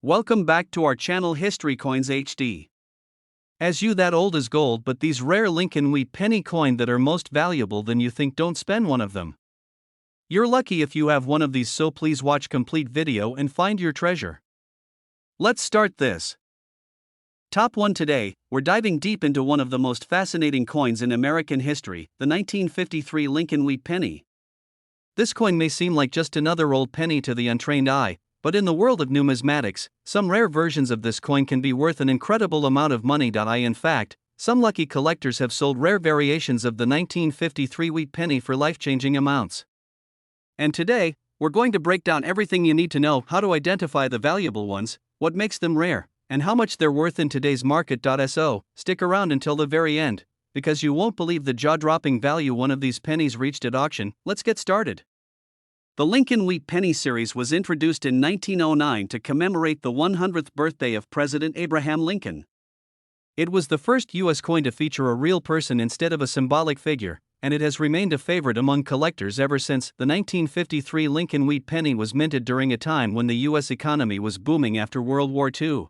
Welcome back to our channel History Coins HD. As you that old is gold, but these rare Lincoln wheat penny coin that are most valuable than you think, don't spend one of them. You're lucky if you have one of these, so please watch complete video and find your treasure. Let's start this. Top 1 today, we're diving deep into one of the most fascinating coins in American history, the 1953 Lincoln wheat penny. This coin may seem like just another old penny to the untrained eye, but in the world of numismatics, some rare versions of this coin can be worth an incredible amount of money. In fact, some lucky collectors have sold rare variations of the 1953 wheat penny for life-changing amounts. And today, we're going to break down everything you need to know: how to identify the valuable ones, what makes them rare, and how much they're worth in today's market. So, stick around until the very end, because you won't believe the jaw-dropping value one of these pennies reached at auction. Let's get started. The Lincoln Wheat Penny series was introduced in 1909 to commemorate the 100th birthday of President Abraham Lincoln. It was the first U.S. coin to feature a real person instead of a symbolic figure, and it has remained a favorite among collectors ever since. The 1953 Lincoln Wheat Penny was minted during a time when the U.S. economy was booming after World War II.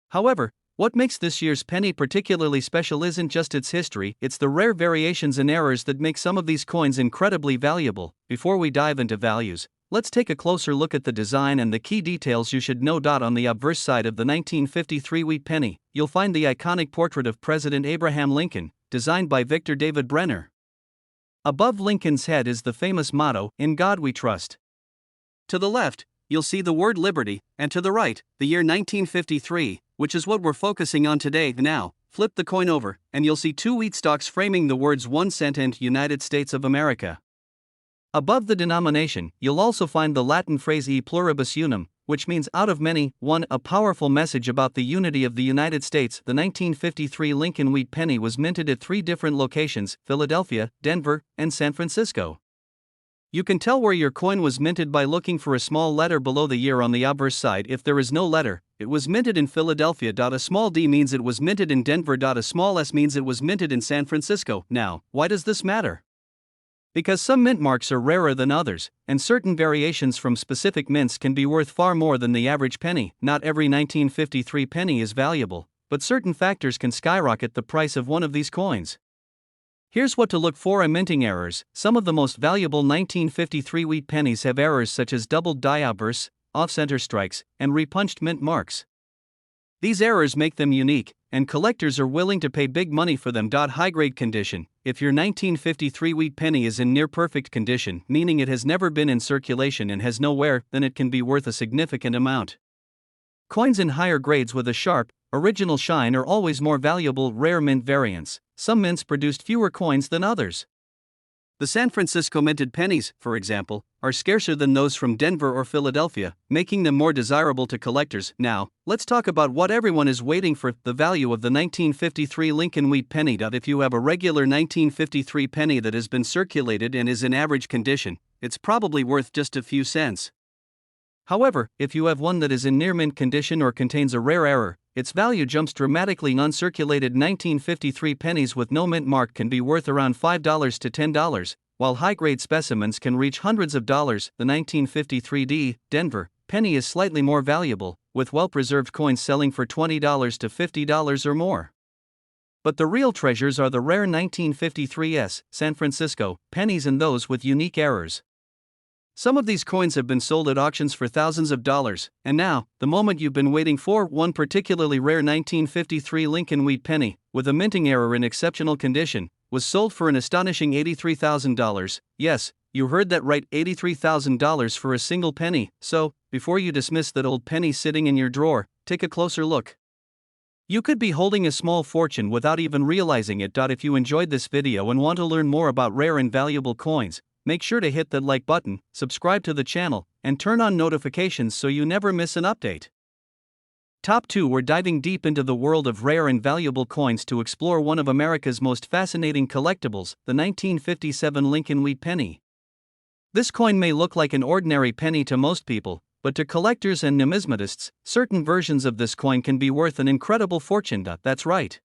However, what makes this year's penny particularly special isn't just its history, it's the rare variations and errors that make some of these coins incredibly valuable. Before we dive into values, let's take a closer look at the design and the key details you should know. On the obverse side of the 1953 wheat penny, you'll find the iconic portrait of President Abraham Lincoln, designed by Victor David Brenner. Above Lincoln's head is the famous motto, "In God We Trust." To the left, you'll see the word liberty, and to the right, the year 1953, which is what we're focusing on today. Now, flip the coin over, and you'll see two wheat stalks framing the words 1 cent and United States of America. Above the denomination, you'll also find the Latin phrase e pluribus unum, which means out of many, one, a powerful message about the unity of the United States. The 1953 Lincoln wheat penny was minted at 3 different locations: Philadelphia, Denver, and San Francisco. You can tell where your coin was minted by looking for a small letter below the year on the obverse side. If there is no letter, it was minted in Philadelphia. A small d means it was minted in Denver. A small s means it was minted in San Francisco. Now, why does this matter? Because some mint marks are rarer than others, and certain variations from specific mints can be worth far more than the average penny. Not every 1953 penny is valuable, but certain factors can skyrocket the price of one of these coins. Here's what to look for: minting errors. Some of the most valuable 1953 wheat pennies have errors such as doubled die obverse, off-center strikes, and repunched mint marks. These errors make them unique, and collectors are willing to pay big money for them. High-grade condition. If your 1953 wheat penny is in near-perfect condition, meaning it has never been in circulation and has no wear, then it can be worth a significant amount. Coins in higher grades with a sharp, original shine are always more valuable. Rare mint variants. Some mints produced fewer coins than others. The San Francisco minted pennies, for example, are scarcer than those from Denver or Philadelphia, making them more desirable to collectors. Now, let's talk about what everyone is waiting for: the value of the 1953 Lincoln wheat penny. If you have a regular 1953 penny that has been circulated and is in average condition, it's probably worth just a few cents. However, if you have one that is in near mint condition or contains a rare error, its value jumps dramatically. Uncirculated 1953 pennies with no mint mark can be worth around $5 to $10, while high-grade specimens can reach hundreds of dollars. The 1953 Denver penny is slightly more valuable, with well-preserved coins selling for $20 to $50 or more. But the real treasures are the rare 1953 San Francisco pennies and those with unique errors. Some of these coins have been sold at auctions for thousands of dollars, and now, the moment you've been waiting for: one particularly rare 1953 Lincoln wheat penny, with a minting error in exceptional condition, was sold for an astonishing $83,000. Yes, you heard that right, $83,000 for a single penny. So, before you dismiss that old penny sitting in your drawer, take a closer look. You could be holding a small fortune without even realizing it. If you enjoyed this video and want to learn more about rare and valuable coins, make sure to hit that like button, subscribe to the channel, and turn on notifications so you never miss an update. Top 2. We're diving deep into the world of rare and valuable coins to explore one of America's most fascinating collectibles, the 1957 Lincoln wheat penny. This coin may look like an ordinary penny to most people, but to collectors and numismatists, certain versions of this coin can be worth an incredible fortune. That's right.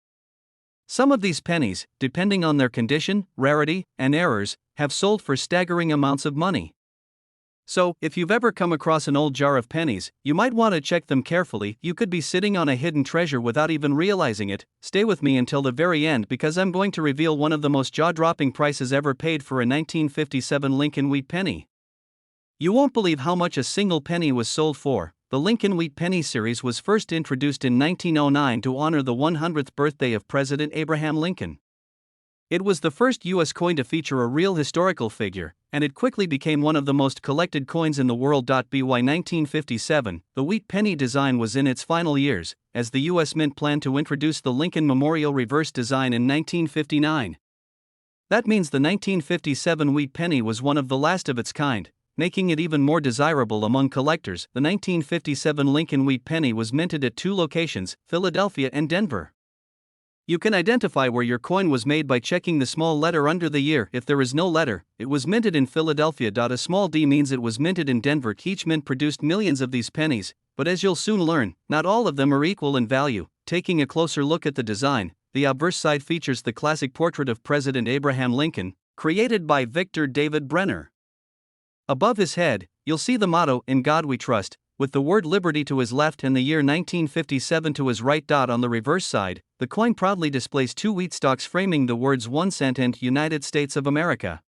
Some of these pennies, depending on their condition, rarity, and errors, have sold for staggering amounts of money. So, if you've ever come across an old jar of pennies, you might want to check them carefully. You could be sitting on a hidden treasure without even realizing it. Stay with me until the very end because I'm going to reveal one of the most jaw-dropping prices ever paid for a 1957 Lincoln Wheat penny. You won't believe how much a single penny was sold for. The Lincoln Wheat Penny series was first introduced in 1909 to honor the 100th birthday of President Abraham Lincoln. It was the first U.S. coin to feature a real historical figure, and it quickly became one of the most collected coins in the world. By 1957, the wheat penny design was in its final years, as the U.S. Mint planned to introduce the Lincoln Memorial reverse design in 1959. That means the 1957 wheat penny was one of the last of its kind, making it even more desirable among collectors. The 1957 Lincoln Wheat penny was minted at two locations, Philadelphia and Denver. You can identify where your coin was made by checking the small letter under the year. If there is no letter, it was minted in Philadelphia. A small d means it was minted in Denver. Each mint produced millions of these pennies, but as you'll soon learn, not all of them are equal in value. Taking a closer look at the design, the obverse side features the classic portrait of President Abraham Lincoln, created by Victor David Brenner. Above his head, you'll see the motto, "In God We Trust," with the word liberty to his left and the year 1957 to his right. On the reverse side, the coin proudly displays two wheat stalks framing the words 1 cent and United States of America.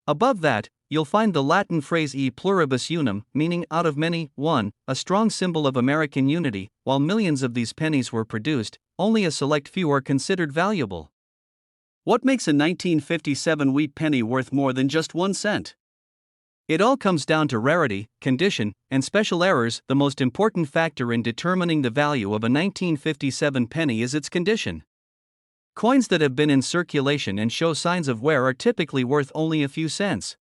Above that, you'll find the Latin phrase e pluribus unum, meaning out of many, one, a strong symbol of American unity. While millions of these pennies were produced, only a select few are considered valuable. What makes a 1957 wheat penny worth more than just 1 cent? It all comes down to rarity, condition, and special errors. The most important factor in determining the value of a 1957 penny is its condition. Coins that have been in circulation and show signs of wear are typically worth only a few cents.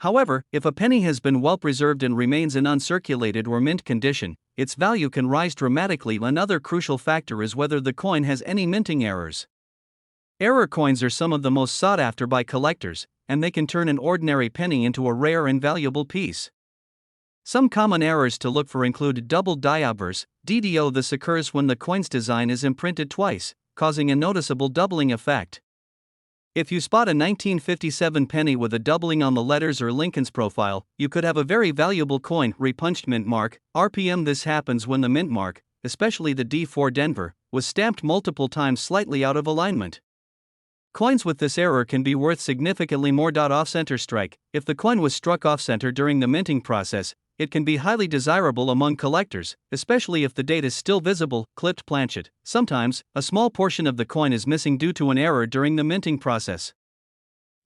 However, if a penny has been well preserved and remains in uncirculated or mint condition, its value can rise dramatically. Another crucial factor is whether the coin has any minting errors. Error coins are some of the most sought after by collectors, and they can turn an ordinary penny into a rare and valuable piece. Some common errors to look for include double die obverse, DDO. This occurs when the coin's design is imprinted twice, causing a noticeable doubling effect. If you spot a 1957 penny with a doubling on the letters or Lincoln's profile, you could have a very valuable coin. Repunched mint mark, RPM. This happens when the mint mark, especially the D4 Denver, was stamped multiple times slightly out of alignment. Coins with this error can be worth significantly more. Off-center strike. If the coin was struck off-center during the minting process, it can be highly desirable among collectors, especially if the date is still visible. Clipped planchet. Sometimes, a small portion of the coin is missing due to an error during the minting process.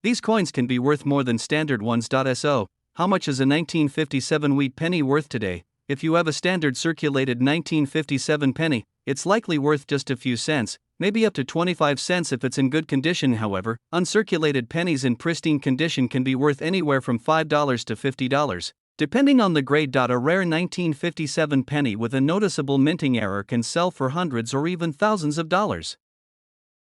These coins can be worth more than standard ones. So, how much is a 1957 wheat penny worth today? If you have a standard circulated 1957 penny, it's likely worth just a few cents, maybe up to 25 cents if it's in good condition. However, uncirculated pennies in pristine condition can be worth anywhere from $5 to $50, depending on the grade. A rare 1957 penny with a noticeable minting error can sell for hundreds or even thousands of dollars.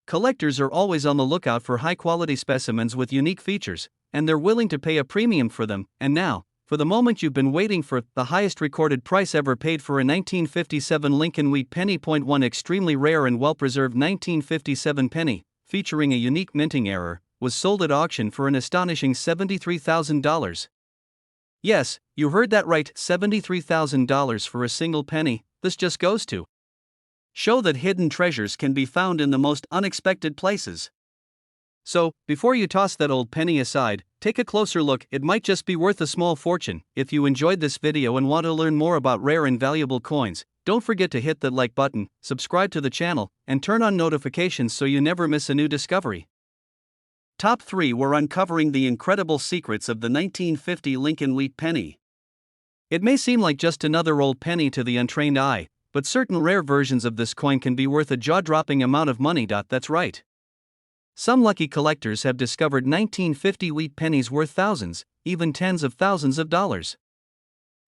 Collectors are always on the lookout for high-quality specimens with unique features, and they're willing to pay a premium for them. And now, for the moment you've been waiting for, the highest recorded price ever paid for a 1957 Lincoln Wheat penny. One extremely rare and well-preserved 1957 penny, featuring a unique minting error, was sold at auction for an astonishing $73,000. Yes, you heard that right, $73,000 for a single penny. This just goes to show that hidden treasures can be found in the most unexpected places. So, before you toss that old penny aside, take a closer look. It might just be worth a small fortune. If you enjoyed this video and want to learn more about rare and valuable coins, don't forget to hit that like button, subscribe to the channel, and turn on notifications so you never miss a new discovery. Top 3. We're uncovering the incredible secrets of the 1950 Lincoln Wheat penny. It may seem like just another old penny to the untrained eye, but certain rare versions of this coin can be worth a jaw-dropping amount of money. That's right. Some lucky collectors have discovered 1950 wheat pennies worth thousands, even tens of thousands of dollars.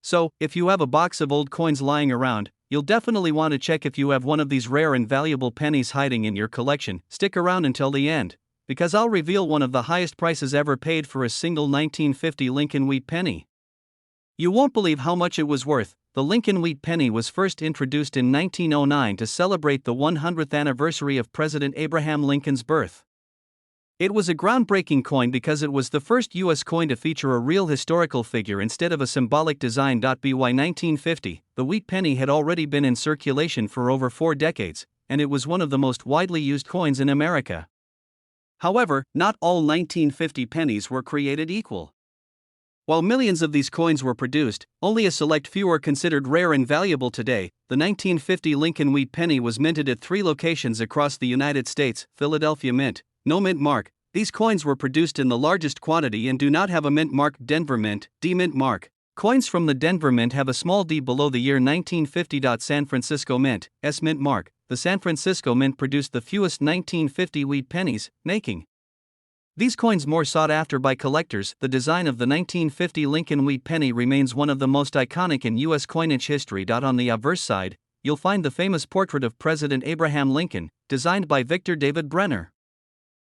So, if you have a box of old coins lying around, you'll definitely want to check if you have one of these rare and valuable pennies hiding in your collection. Stick around until the end, because I'll reveal one of the highest prices ever paid for a single 1950 Lincoln Wheat penny. You won't believe how much it was worth. The Lincoln Wheat penny was first introduced in 1909 to celebrate the 100th anniversary of President Abraham Lincoln's birth. It was a groundbreaking coin because it was the first U.S. coin to feature a real historical figure instead of a symbolic design. By 1950, the wheat penny had already been in circulation for over 4 decades, and it was one of the most widely used coins in America. However, not all 1950 pennies were created equal. While millions of these coins were produced, only a select few are considered rare and valuable today. The 1950 Lincoln Wheat Penny was minted at 3 locations across the United States: Philadelphia Mint, no mint mark. These coins were produced in the largest quantity and do not have a mint mark. Denver Mint, D mint mark. Coins from the Denver Mint have a small d below the year 1950. San Francisco Mint, S mint mark. The San Francisco Mint produced the fewest 1950 wheat pennies, making these coins more sought after by collectors. The design of the 1950 Lincoln Wheat Penny remains one of the most iconic in U.S. coinage history. On the obverse side, you'll find the famous portrait of President Abraham Lincoln, designed by Victor David Brenner.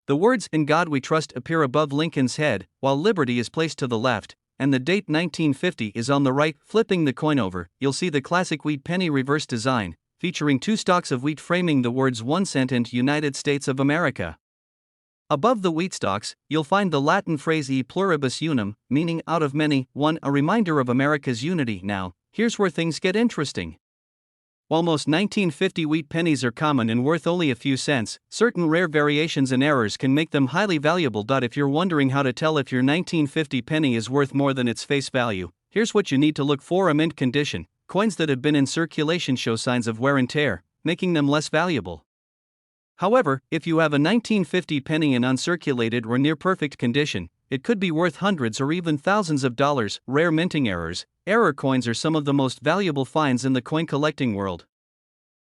The words "In God We Trust" appear above Lincoln's head, while liberty is placed to the left, and the date 1950 is on the right. Flipping the coin over, you'll see the classic wheat penny reverse design, featuring 2 stalks of wheat framing the words 1 cent and United States of America. Above the wheat stalks, you'll find the Latin phrase e pluribus unum, meaning out of many, one, a reminder of America's unity. Now, here's where things get interesting. While most 1950 wheat pennies are common and worth only a few cents, certain rare variations and errors can make them highly valuable. If you're wondering how to tell if your 1950 penny is worth more than its face value, here's what you need to look for: a mint condition. Coins that have been in circulation show signs of wear and tear, making them less valuable. However, if you have a 1950 penny in uncirculated or near perfect condition, it could be worth hundreds or even thousands of dollars. Rare minting errors. Error coins are some of the most valuable finds in the coin collecting world.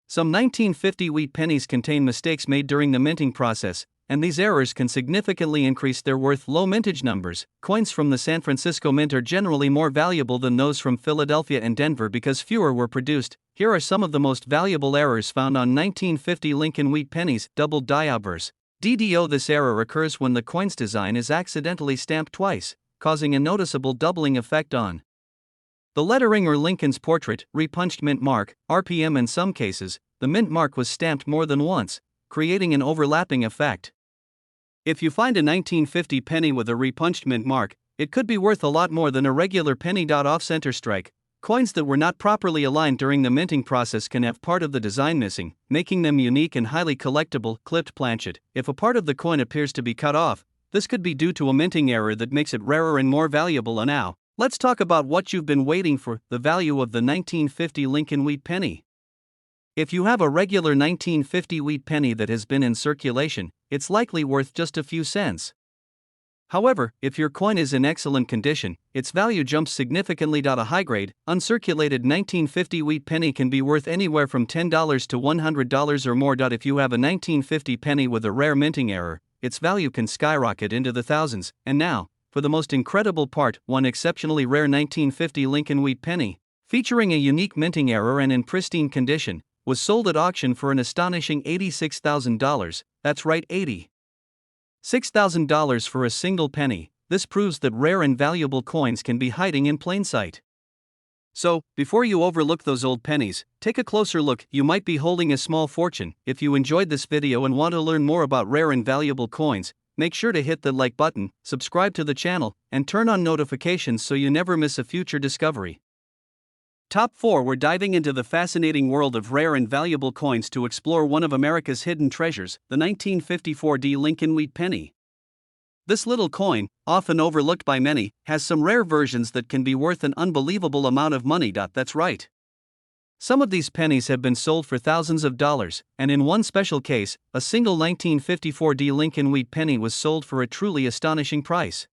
Some 1950 wheat pennies contain mistakes made during the minting process, and these errors can significantly increase their worth. Low mintage numbers. Coins from the San Francisco Mint are generally more valuable than those from Philadelphia and Denver because fewer were produced. Here are some of the most valuable errors found on 1950 Lincoln Wheat Pennies. Double die obverse. DDO. This error occurs when the coin's design is accidentally stamped twice, causing a noticeable doubling effect on the lettering or Lincoln's portrait. Repunched mint mark, RPM. In some cases, the mint mark was stamped more than once, creating an overlapping effect. If you find a 1950 penny with a repunched mint mark, it could be worth a lot more than a regular penny. Off-center strike. Coins that were not properly aligned during the minting process can have part of the design missing, making them unique and highly collectible. Clipped planchet. If a part of the coin appears to be cut off, this could be due to a minting error that makes it rarer and more valuable. Now, let's talk about what you've been waiting for: the value of the 1950 Lincoln Wheat Penny. If you have a regular 1950 wheat penny that has been in circulation, it's likely worth just a few cents. However, if your coin is in excellent condition, its value jumps significantly. A high-grade, uncirculated 1950 wheat penny can be worth anywhere from $10 to $100 or more. If you have a 1950 penny with a rare minting error, its value can skyrocket into the thousands. And now, for the most incredible part, one exceptionally rare 1950 Lincoln Wheat Penny, featuring a unique minting error and in pristine condition, was sold at auction for an astonishing $86,000. That's right, $86,000 for a single penny. This proves that rare and valuable coins can be hiding in plain sight. So, before you overlook those old pennies, take a closer look. You might be holding a small fortune. If you enjoyed this video and want to learn more about rare and valuable coins, make sure to hit the like button, subscribe to the channel, and turn on notifications so you never miss a future discovery. Top 4. We're diving into the fascinating world of rare and valuable coins to explore one of America's hidden treasures, the 1954 Lincoln Wheat Penny. This little coin, often overlooked by many, has some rare versions that can be worth an unbelievable amount of money. That's right. Some of these pennies have been sold for thousands of dollars, and in one special case, a single 1954 Lincoln Wheat Penny was sold for a truly astonishing price.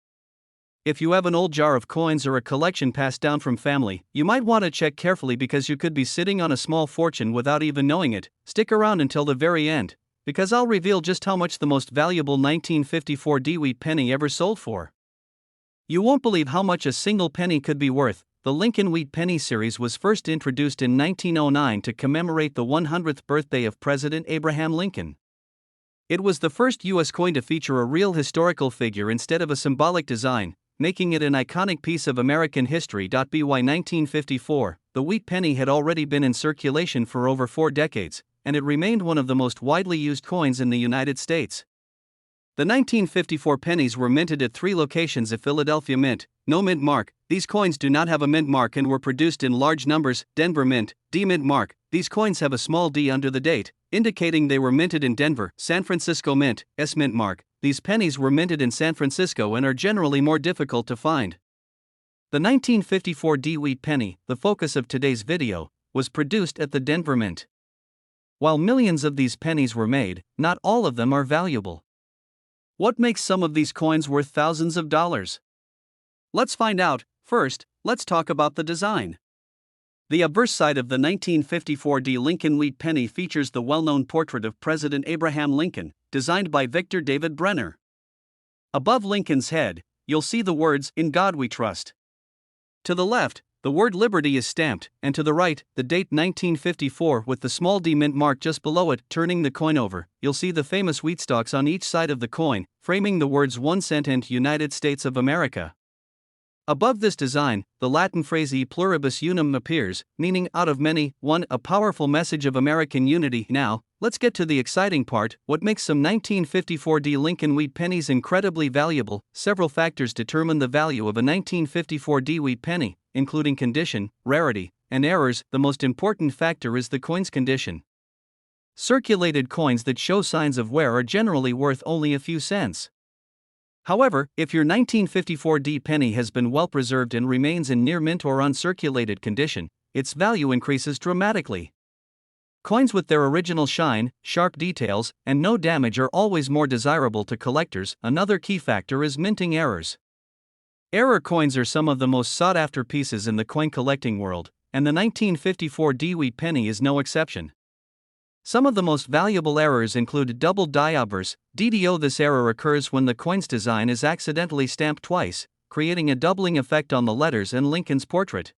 If you have an old jar of coins or a collection passed down from family, you might want to check carefully because you could be sitting on a small fortune without even knowing it. Stick around until the very end, because I'll reveal just how much the most valuable 1954 wheat penny ever sold for. You won't believe how much a single penny could be worth. The Lincoln Wheat Penny series was first introduced in 1909 to commemorate the 100th birthday of President Abraham Lincoln. It was the first U.S. coin to feature a real historical figure instead of a symbolic design, making it an iconic piece of American history. By 1954, the wheat penny had already been in circulation for over 4 decades, and it remained one of the most widely used coins in the United States. The 1954 pennies were minted at 3 locations at Philadelphia Mint, no mint mark. These coins do not have a mint mark and were produced in large numbers. Denver Mint, D mint mark. These coins have a small d under the date, indicating they were minted in Denver. San Francisco Mint, S mint mark. These pennies were minted in San Francisco and are generally more difficult to find. The 1954 D wheat penny, the focus of today's video, was produced at the Denver Mint. While millions of these pennies were made, not all of them are valuable. What makes some of these coins worth thousands of dollars? Let's find out. First, let's talk about the design. The obverse side of the 1954 D Lincoln wheat penny features the well-known portrait of President Abraham Lincoln, designed by Victor David Brenner. Above Lincoln's head, you'll see the words, "In God We Trust." To the left, the word liberty is stamped, and to the right, the date 1954 with the small d mint mark just below it. Turning the coin over, you'll see the famous wheat stalks on each side of the coin, framing the words 1 cent and United States of America. Above this design, the Latin phrase e pluribus unum appears, meaning out of many, one, a powerful message of American unity. Now, let's get to the exciting part, what makes some 1954 D Lincoln wheat pennies incredibly valuable. Several factors determine the value of a 1954 D wheat penny, including condition, rarity, and errors. The most important factor is the coin's condition. Circulated coins that show signs of wear are generally worth only a few cents. However, if your 1954 D penny has been well preserved and remains in near mint or uncirculated condition, its value increases dramatically. Coins with their original shine, sharp details, and no damage are always more desirable to collectors. Another key factor is minting errors. Error coins are some of the most sought-after pieces in the coin collecting world, and the 1954 D wheat penny is no exception. Some of the most valuable errors include double die obverse, DDO. This error occurs when the coin's design is accidentally stamped twice, creating a doubling effect on the letters and Lincoln's portrait.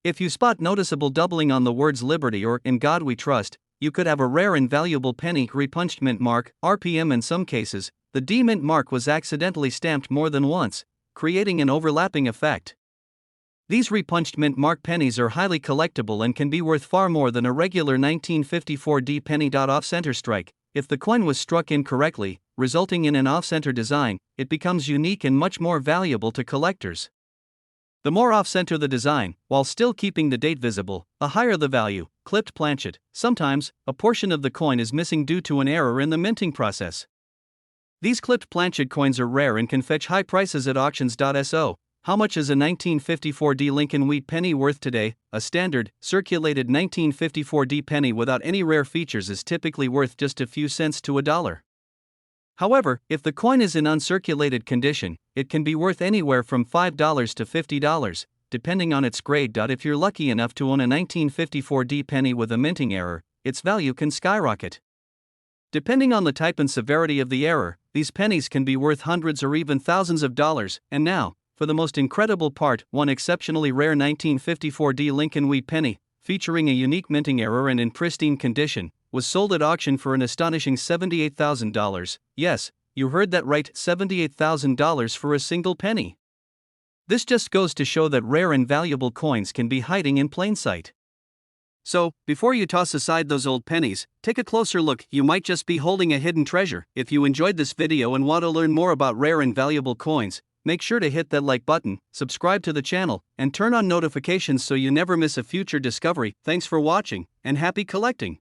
If you spot noticeable doubling on the words Liberty or In God We Trust, you could have a rare and valuable penny. Repunched mint mark, RPM. In some cases, the D mint mark was accidentally stamped more than once, creating an overlapping effect. These repunched mint mark pennies are highly collectible and can be worth far more than a regular 1954 D penny. Off-center strike. If the coin was struck incorrectly, resulting in an off-center design, it becomes unique and much more valuable to collectors. The more off-center the design, while still keeping the date visible, the higher the value. Clipped planchet. Sometimes, a portion of the coin is missing due to an error in the minting process. These clipped planchet coins are rare and can fetch high prices at auctions. How much is a 1954 D Lincoln wheat penny worth today? A standard, circulated 1954 D penny without any rare features is typically worth just a few cents to $1. However, if the coin is in uncirculated condition, it can be worth anywhere from $5 to $50, depending on its grade. If you're lucky enough to own a 1954 D penny with a minting error, its value can skyrocket. Depending on the type and severity of the error, these pennies can be worth hundreds or even thousands of dollars. And now, for the most incredible part, one exceptionally rare 1954 D Lincoln wheat penny, featuring a unique minting error and in pristine condition, was sold at auction for an astonishing $78,000. Yes, you heard that right, $78,000 for a single penny. This just goes to show that rare and valuable coins can be hiding in plain sight. So, before you toss aside those old pennies, take a closer look. You might just be holding a hidden treasure. If you enjoyed this video and want to learn more about rare and valuable coins, make sure to hit that like button, subscribe to the channel, and turn on notifications so you never miss a future discovery. Thanks for watching, and happy collecting!